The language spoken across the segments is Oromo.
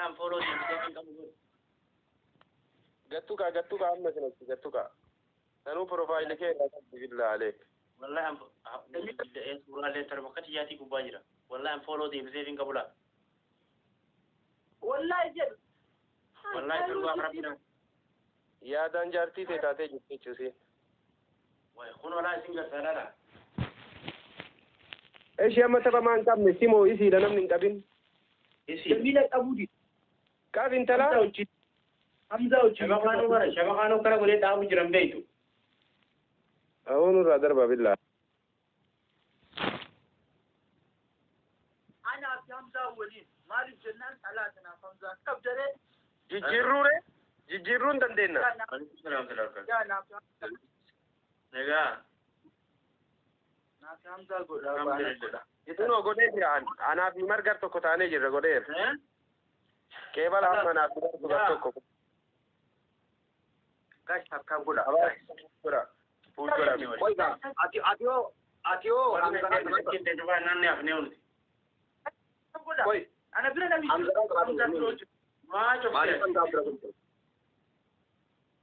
والله فولو دي قتوك عم سنك قتوك أنا بروفايل كده بالله عليك والله أم صورة اللي تربكت ياتي كوباجرة والله أم فولو دي بزيفين قبلها والله جد والله تربوا ربنا يا دان جارتي تاتي جبتي تشوسي ويخون ولا سينجر سلالا ايش يا متى ما انكم نسيمو يسي لنا من قبل جميلة أبودي كيف انت لا حمزة وجي شبكانو كلا بولي تابو جرم بيتو أهون رادر بالله أنا في حمزة ولين مالي جنان ثلاثة أنا حمزة كم دري جيرون دندنا يا نعم نجا نعم حمزة قولا يتونو غودير أنا في مرغر تو كتاني جير غودير كيبل هم أنا في مرغر تو كو كاش تكاب قولا قولا قولا أتيو أنا بلا نبي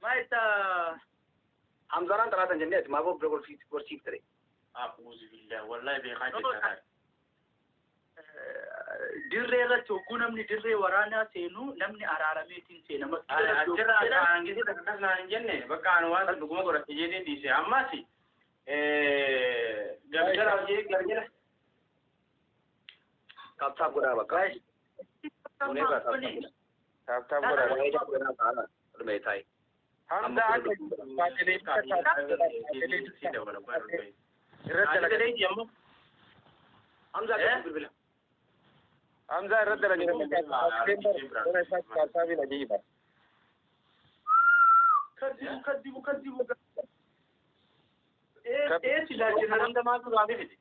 ما إنت حمزة ثلاثة جنات ما هو بقول في كورسي تري أعوذ بالله والله بيخاف dirreerra tokko namni dirree waraanaa seenu namni araarameetiin seena achirraa aangisii takkas naan hin jenne bakka aan waan dhuguma godhatte jedheen dhiise ammaasi gargara hojii gargara kaptaa godhaa bakka Tap goda meetai Hamza Hamza رد لنا كذبوا ايه سلاجي نرند ما تو غادي في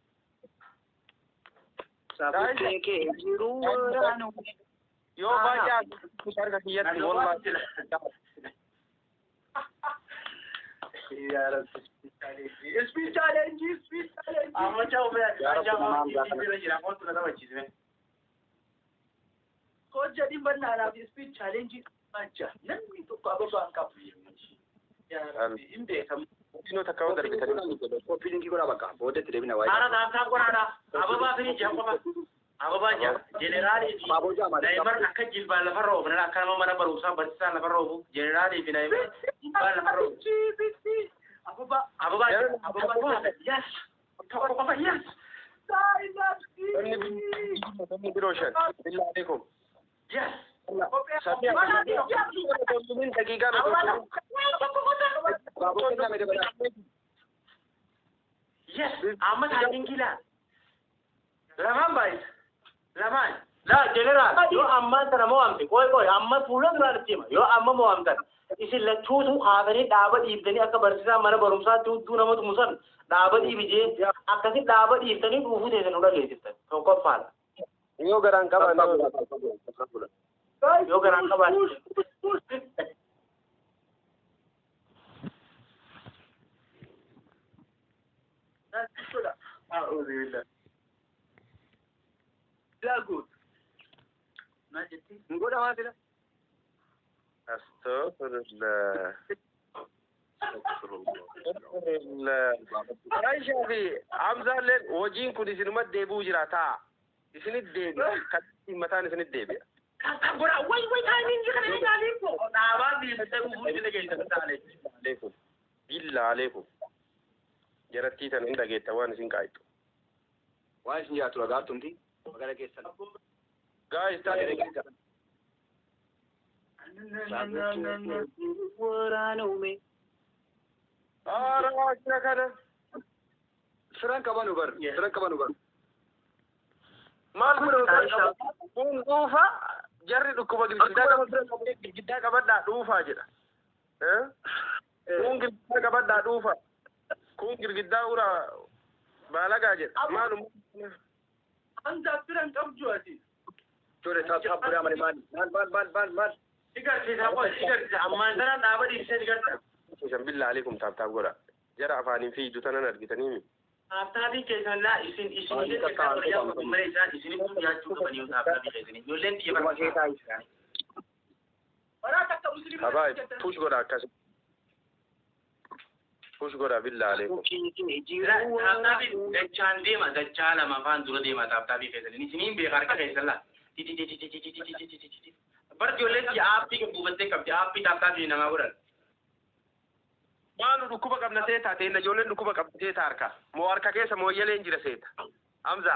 سابقين كي جيرو يو باجا كسر كيات والله يا رب سبيس چالنج اما چاو بیا ko jadi banna na bi speed challenge mancha nan mi to ko ba an kafu ya inde kam dino takaw dar bitani ko filin ki gora baka bode tire bina wai ara da ta gora da ababa fini jamma ba ababa ja generali di babo ja ma naibar akajil ba la farro na kan ma na baru sa bar sa la farro generali di naibar ba la farro ababa yes ababa yes بالله عليكم yes من دقيقة yes Ahmad hajin gila Laman bai Laman la general yo amma tara mo amte koy amma pulan rar tima yo amma mo amta isi la chutu khabari daba ibdani aka barsisa mana barumsa tu namat musan daba ibije akasi daba ibdani buhu de nuda lejita to ko fala yo garan kaba yo garan kaba أعوذ بالله لا قول ما جتي نقول ما كده استغفر الله استغفر الله عايشة في حمزة لين وجين كل سنة ما ديبو جراتا سنة ديبي كتير متان سنة ديبي أقول وي تايمين جكنا عليكم نعم بيسوي بيجي لقيت عليكم بالله عليكم جرتي تان عندك يتوان سنكايتو وايش نجا تلقى تمتي وقال كيس guys تاني ورانومي راح كذا سران كمان وبر مال كون دوفا جري دكوبا جدا كبدا دوفا جدا كون جدا كبدا دوفا كون جدا ورا balaga je malum an da firan kam juwati to da ta bura mani man sigar ce ta ko sigar amma dana da bari sai sigar ta shan billahi alaikum ta gora jara afanin fi dutana na gitani mi afta bi ke san la isin ne ka ta ya ko mai da isin ku ya tuka bani ta afta bi ke ne yo len di ba ke ta ولا تك مسلم حبايب بوش غدا كاس بوش غدا بالله عليكم لا تابي دجان ديما دجال ما فان دور ديما تابي فيصل ني سنين بيغار كيسل لا تي تي تي تي تي تي تي تي برجو لي आप भी बुबते कब आप भी ताता जी नमा Ural maanu dhukuba qabna seeta ta'e ijoolleen dhukuba qabdi seeta harka moo harka keessa moo yeleen jira seeta Hamza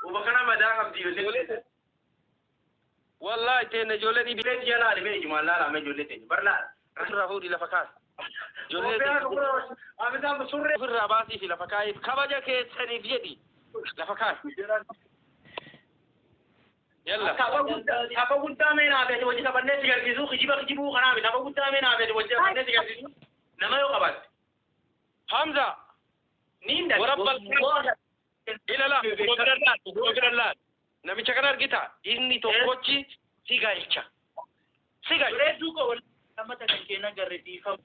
وبكنا مدار قبدي يولي wallahi ta'e ijoolleen بيت يلا على جمال لا ما جولتي برلا rahu di lafa kaas جولتي أبي ذا مسرة firra baasii fi lafa kaayif kabaja keessaniif jedhi lafa kaas yalla apa guddaa mee naafete wajji tapannee si garsiisu kijibuu kanaa miti apa guddaa mee naafete wajji tapannee si garsiisu nama yoo qabatte Hamza ninda warabbal ila la gobirallah namicha kana argita inni tokkochi si galcha reedu ko amata kan keena garre diifam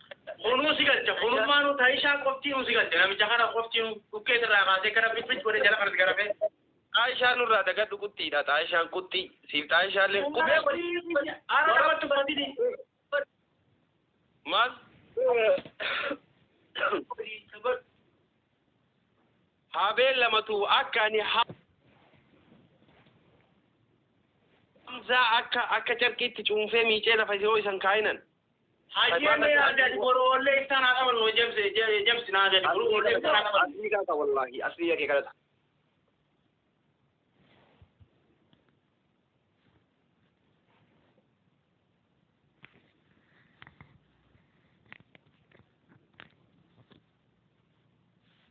kunuu si galcha kunuu maanu taishaa qoftii nu si galcha namicha kana qoftii nu dhukkee irraa kaasee kana bibbich godhee jala kanas garafee Aisha nurra daga dukutti da Aisha kutti sifta Aisha le kutti ara tu badini mas habel lamatu akani Hamza akka jarkitti cuunfee miicee lafa yoo isan kaayinan hajiyan ne ada boro olle isana amal no james na ada boro olle isana amal asliga ka wallahi asliya ke kada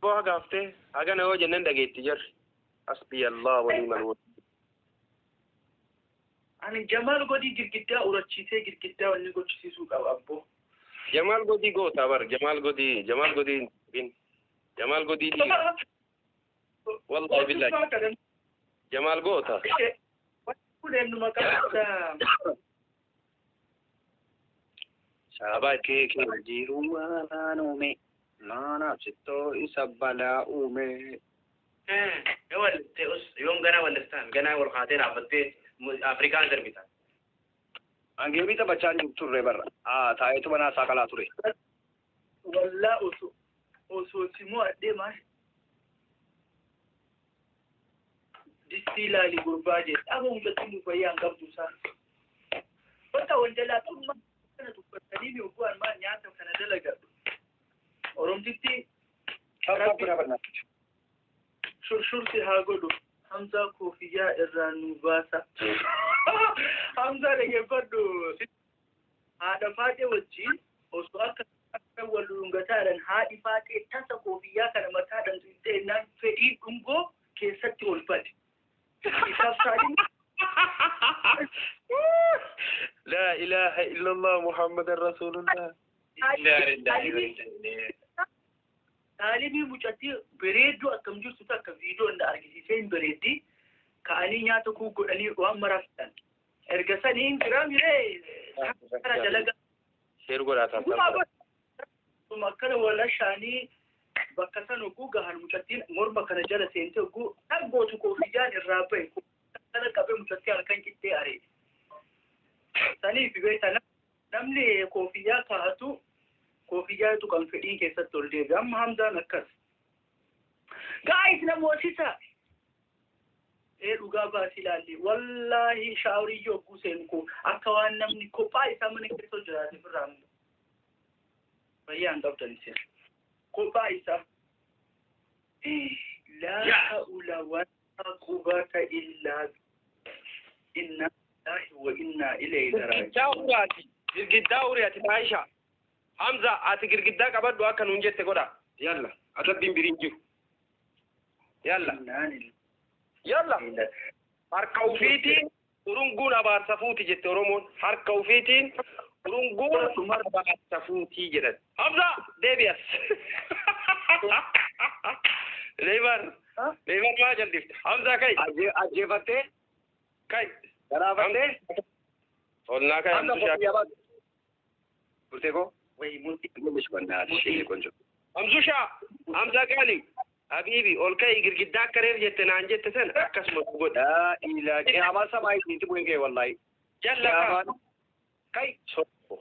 Boha gafte agana yoo jennan dhageetti jarri hasbi Allah wa ni'mal wakeel ani Jamal godi girgiddaa urachiisee girgiddaa wanni gochisiisuu qaba abbo Jamal godi goota bar Jamal godi bin Jamal godi wallahi billahi Jamal goota kulen makata sabake ke jiru wala me nana sitto isabala ume يوم يوم جنا ولستان جنا والخاتين عبدت أفريقيا دربيتا ange bita bachan turre bar taayetu bana sakala ture walla oso simo ade ma distila li gurbaje abo mutatu bayan gabdu sa wata wanda la tumma kana tukatani ne ko an ma nyata kana dalaga oromtitti sabra barna shurti hagodo Hamza kofiya irranu basa Hamza da ke fado hada fate wacce wasu aka walunga taran hadi fate tasa kofiya kana matadan sai nan fedi dungo ke satti wolfati isafsadi la ilaha illa Allah muhammadar rasulullah Talibi mucatti bereedu akkam jirtu takka viidiyoo nda argisiisee bereeddi ka'anii nyaata kuu godhanii waan maraaftan erga saniin jira miree kana dalaga sheer godhaataa akkana wala shaanii bakka san oguu gahan mucattiin morma kana jala seente oguu dhaggootu koofijaan irraa bahe kana qabee mucattii halkan qittee aree saniif beekta namni koofiyyaa kaa'atu koofiyyaa tuqan fedhii keessatti ol deebi amma Hamzaan akkas gaayis namootisa dhugaa baasii ilaalle wallaahi shaaworii yogguu seenu ko akka waan namni kophaa isaa mana keessa jiraate birraan bayyaan qabdan isin kophaa isaa laa ha'ula walaa quwwata illaa inna lillahi wa inna ilayhi raaji'uun girgiddaa uriyaati Aisha Hamza ati girgiddaa qabadhu akka nuun jette godha yalla asabbiin biriin jiru yalla harka ufiitiin urunguun abaarsa fuuti jette Oromoon harka ufiitiin urunguun abaarsa fuutii jedhan Hamza deebi'as Leebar maa jaldifte Hamza kai ajjeefattee kai garaafattee olnaa kai Hamza burteko way multi mش بنات شيء كنجو Hamzusha Hamza Gali Habibi olkai girgiddaa kareef jette naan jette sana akkasuma godha لا إله إلا الله سماي تبغين كي والله يلا كي صوفو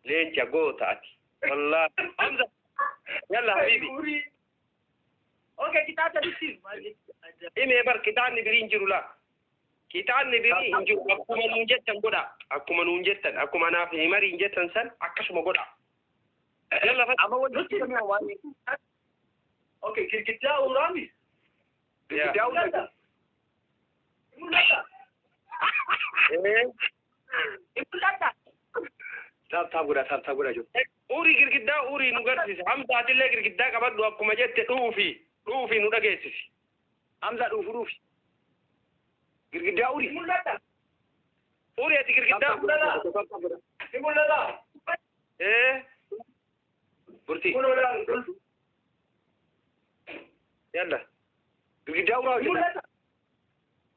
لين جاكوتاتي والله حمزة يلا حبيبي اوكي كتاب تدسين إيه بر كتاب نبرين جرولا كتاب نبرين إنجو أكما نونجتن قدا أكما نونجتن أكما نافي مرين جتن سن أكشما قدا يلا فت أما وجدت كم واني اوكي كتاب ورامي كتاب لا إيه تاب غدا جو أوري كركدا أوري نقرسيس حمزة تلي كركدا كبر أكما جت روفي نوداكيسيس أمزا روف غرغدا أوري أوري أتي كركدا لا إيه برتي يلا غرغدا أوري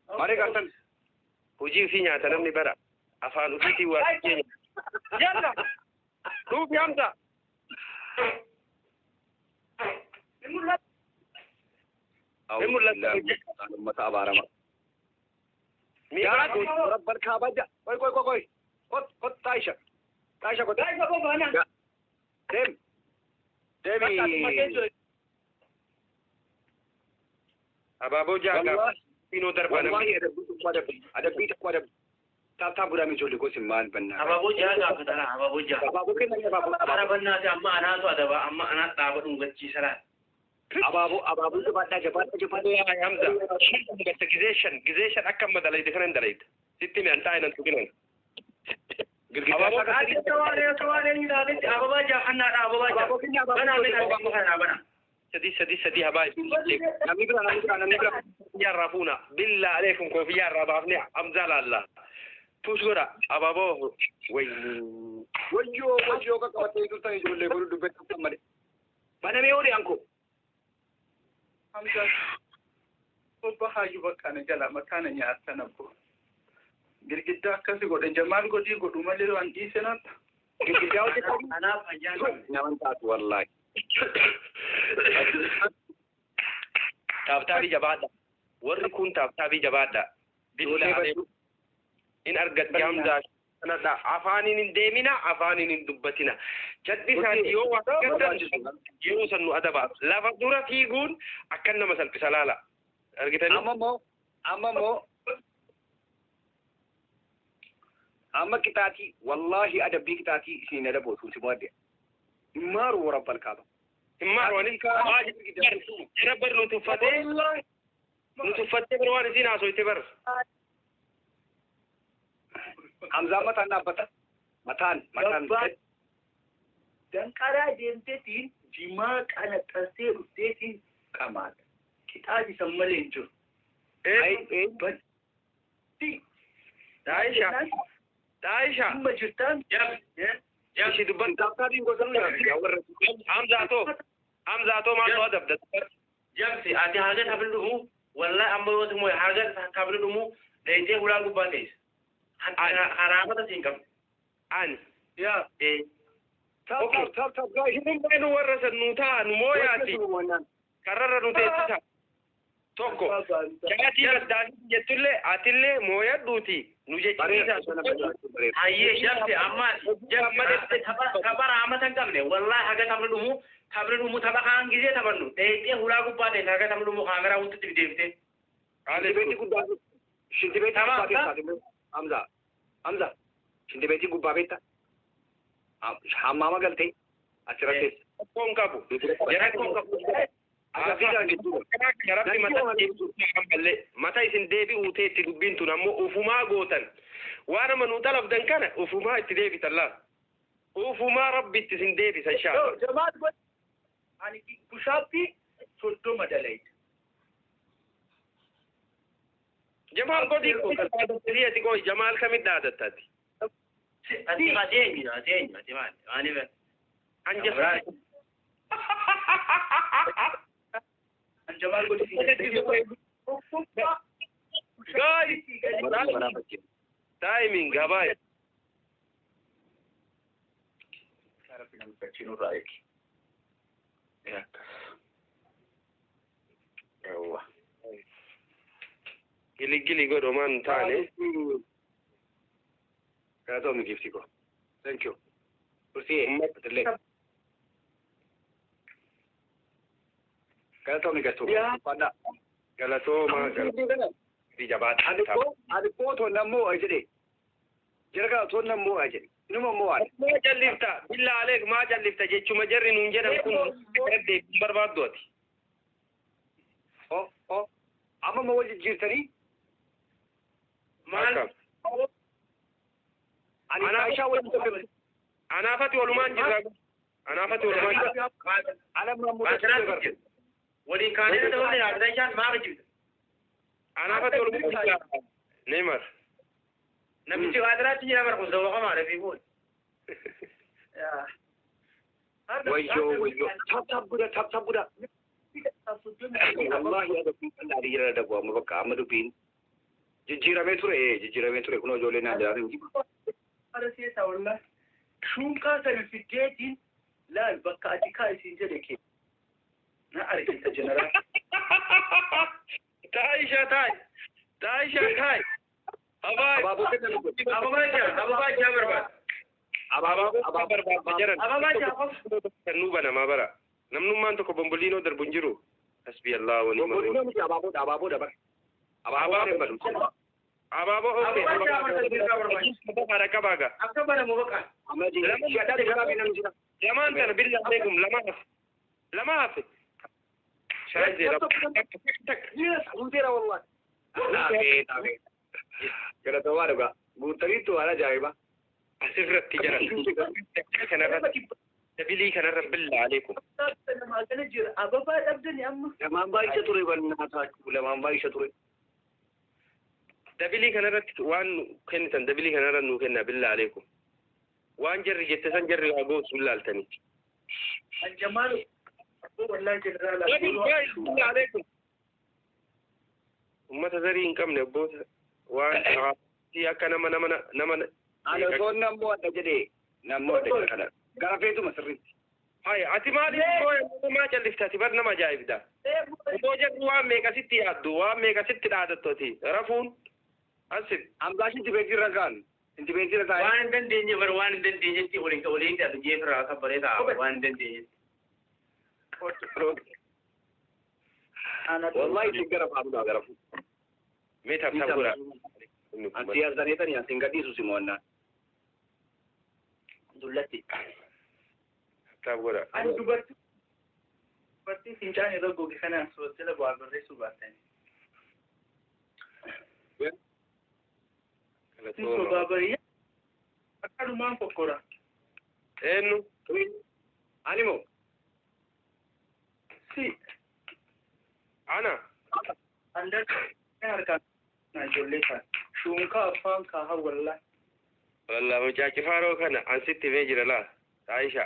ماري كارتن hojii fi nyaata namni bara afaan ofiitii waa keenya yalla ruufi hamza متى أبارما يا رب الكعبة كوي كوت تايشة كوت دمي أبابو جاكا إنو دربانا ada bita ko ada ta bura mi jole ko simman banna ababu jaga fitara ababu jaga ababu kin ne babu ara banna ta amma ana so da ba amma ana ta badun gacci sara ababu da bada jaba ya hamza gization akan madalai da kanan dalai sitti me anta ina tukinan ababu ati tawale ni da ni ababa ja anna da ababa ja bana me na bana سدي هباي نمبر يعرفونا بالله عليكم كيف يعرف عفني أمزال الله توشورا أبابو ويو كاوتي تو تاني جولي بولو دبت تمالي بنا ميوري انكو حمزة وبحاجي بكان جلا مكان يا سنبو girgidda kasi godhe jamal godi godu maliro an isenat girgidda wati ana fajan nyaman ta wallahi تابتابي جبادة وركون تابتابي جبادة بالله عليكم إن أرجت جامزة أنا دا عفاني ندمنا عفاني ندبتنا جدي ساتي يو سنو أدبا لا فدورة فيقول أكن مثل بسلالة أرجتني أما كتاتي والله أدبي كتاتي سين أدبو سوسي مودي مارو رب الكعبة مارو نيكا ربر نتفتي بروان زينا سوي تبر حمزة متان dan kara denteti jima kana tase uteti kamata kitaji sammalen jo but Aisha majirtan ya shi dubban tafsiri ko sanin ya warra Hamza to ma to dabda jamsi ati haga tabluhu wallahi amma wasu moy haga tabluhu da je hura gubba ne harama ta tinkam an ya tab guys shin bainu warra sannuta nu moyati karara nu te tokko jagati da jetulle atille moya duti nu je chisa ayye jamsi amma tabara amatan kamne wallahi haga tabluhu tabakan gize tabannu te hura gubba ne haga tabluhu kamera untu tibdefte ale beti gubba shinti beti Hamza shinti beti gubba beta hammama galte asirate konkabu jara konkabu mata isin deebi uutee itti dubbiin tun ammoo ufumaa gootan waan amma nu talabdan kana ufumaa itti deebitan laa ufumaa rabbitti isin deebisan shaa jamaat god ani kushaatti soddoma dalayt jamaal godii ati koy jamaal kamit dhaadattati ati adeemi ati maal ani be anja jamal godi guys timing gabay cara pinang kacino raik ya gili godo man tane Galatoomni giftii koo. Thank you. Kursii illee. Galatoomni gastuu. Fadhaa. Galatooma fi jabaata. Ati koo toonna moo jedhe. Jara kana toonna moo jedhe. Inuma moo ani. Maa jallifta billaalee maa jallifta jechuma jarri nuun jedhan kun deebiin barbaaddu ati. Amma moo wal jijjiirtanii? Maal? Ani Aishaa waliin tokko. Anaafati walumaan jirra. Anaafati walumaan jirra. Ana maamudatti waliin kaanee ta'uu yaadda isaan maal jirta? Anaafati walumaan jirra. Neymar. Namichi waadiraatti jira bara kun zawwaqa maadha fi bood. Wayyoo. Tap buda. Wallahi ada pinkan dari jira ada buah mabaka amadu pin. Jijjiiramee ture kunoo ijoollee naan jiraatan. Ada seeta wallah. Shuunkaa sana fiddeetiin laal bakka ati kaa isiin jedhe kee. Na argita jeneraal. Taayisha taay. Abaabaa jaa barbaada. Abaabaa barbaada jiran. Kennuu banamaa bara. Namnummaan tokko bomboliinoo darbu hin jiru. Hasbi Allah wa ni'mal wakiil. Abaaboo dabar. Abaaboo oke. Bara kabaga. Akka banamu baqa. Lamaan tana billa beekum lama hafe. Shaaje la. Yes, guuteera wallahi. Taabee. Galatoomaa dhugaa. Guutariitu waan ajaa'iba. Asirratti jira. Kanarratti. Dabilii kanarra billaa aleekum. Namaa kana jira. Ababaa dhabdani amma. Lamaan baay'isha ture bannaa taachuu. Lamaan baay'isha ture. Dabilii kanarratti waan kennitan dabilii kanarra nuu kenna billaa aleekum. Waan jarri jette san jarri waa goosu laaltanii. Anjamaal. Wallahi jeneraala. Billaa aleekum. Ummata zarii hin qabne abboota. Waan akka nama. Ana soon nammoo adda jedhee. Nammoo adda jedhe kana. Gaafeetuma sirriitti. Hai, ati maaliif maa jalliftaati bar nama ajaa'ibda. Osoo jedhu waan meeqasitti yaaddu, waan meeqasitti dhaadattooti. Rafuun asin. Amgaashin dibeetirra gaan. Dibeetirra taa'ee. Waan hin dandeenye bar waan hin dandeenyetti waliin taatu jeefirraa kabbaree ta'a waan hin dandeenyetti. Wallahi isin gara faadudha gara fu. Mee tabura. Anti yaazdaneetanii anti hin gadhiisu simoonnaa. Dullatti. Tabura. Ani dubartii fincaan irra goge kanaan soosila bu'aa barreessuu baatanii. Sinso baabarii akkanumaan kokkora. Eenyu? Ani moo? Si. Ana. Andar harkaan na ijoollee taate. Shuunkaa afaan kaahaa wallaa. Wallah mucaacifaaroo kana ansitti mee jira laa. Aisha.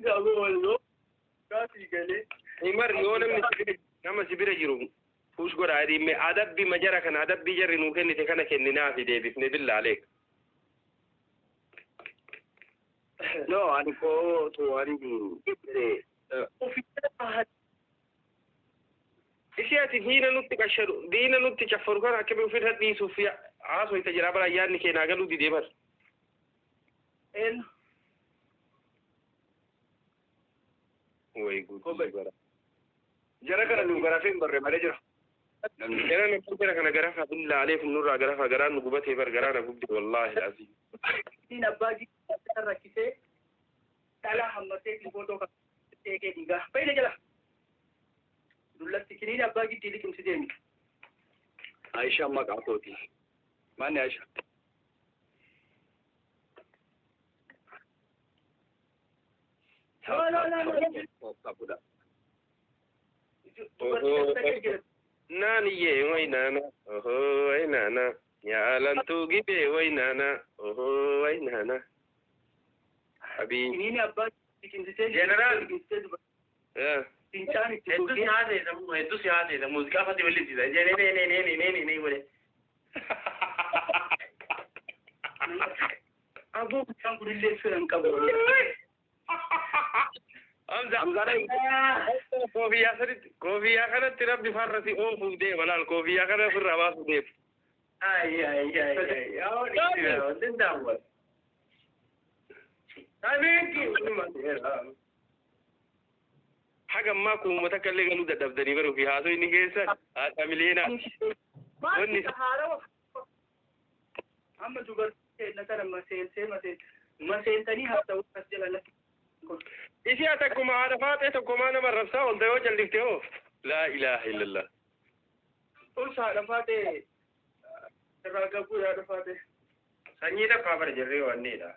Gaafa walloo. Gaafii galee. Neymar yoo nama sibira jiru fuush godha adiimme adabbii majara kana adabbii jarri nuu kennite kana kenninaa fi deebifne billaalee. No, ani koo tuwani Isi ati diina nutti caffaru kana akkami ofirra dhiisuuf haasoyta jira bara ayyaanni keenaa galuu didee bar. Way guutuu bara. jara kana nu garafeen barre malee jira. Jara na jara kana garafa billaalee nurraa garafa garaan nu gubatee bar garaana gubdi wallahi laazim. Siin abbaa jiru rakkisee dhalaa hammatee footoo kan eegee dhiigaa. Fayyada jala. Dullatti kiniin abbaa giddii liqimsi deemi. Aisha maqaa kooti. Maanni Aisha? Naaniyee way naana ohoo way naana nyaalantuu gibee way naana ohoo way naana. Habii. Kiniin abbaa liqimsitee Jeneraal. Fincaan itti Hedduu si haaseeta muuziqaa fati wallisiisa. Nee wale. Aboo bishaan kunillee firan qabu. Koofiyyaa saditti koofiyyaa kanatti rabbi farrasi oofuuf deema laal koofiyyaa kana ofirraa baasuuf deema. Haga ammaa kun uummata akka illee galuu dadhabdanii baruu fi haasoo inni keessan haadha mileenaa. Wanni amma dubartii na kana maseentanii haasa'uu as jala lakki. Isi ati akkuma haadha faatee tokkummaa nama rabsaa ol ta'ee jalliftee hoo laa ilaaha illallah. Ulsa haadha faatee irraa gabuu haadha faatee. Sanyii takkaa bara jirree wanneedha.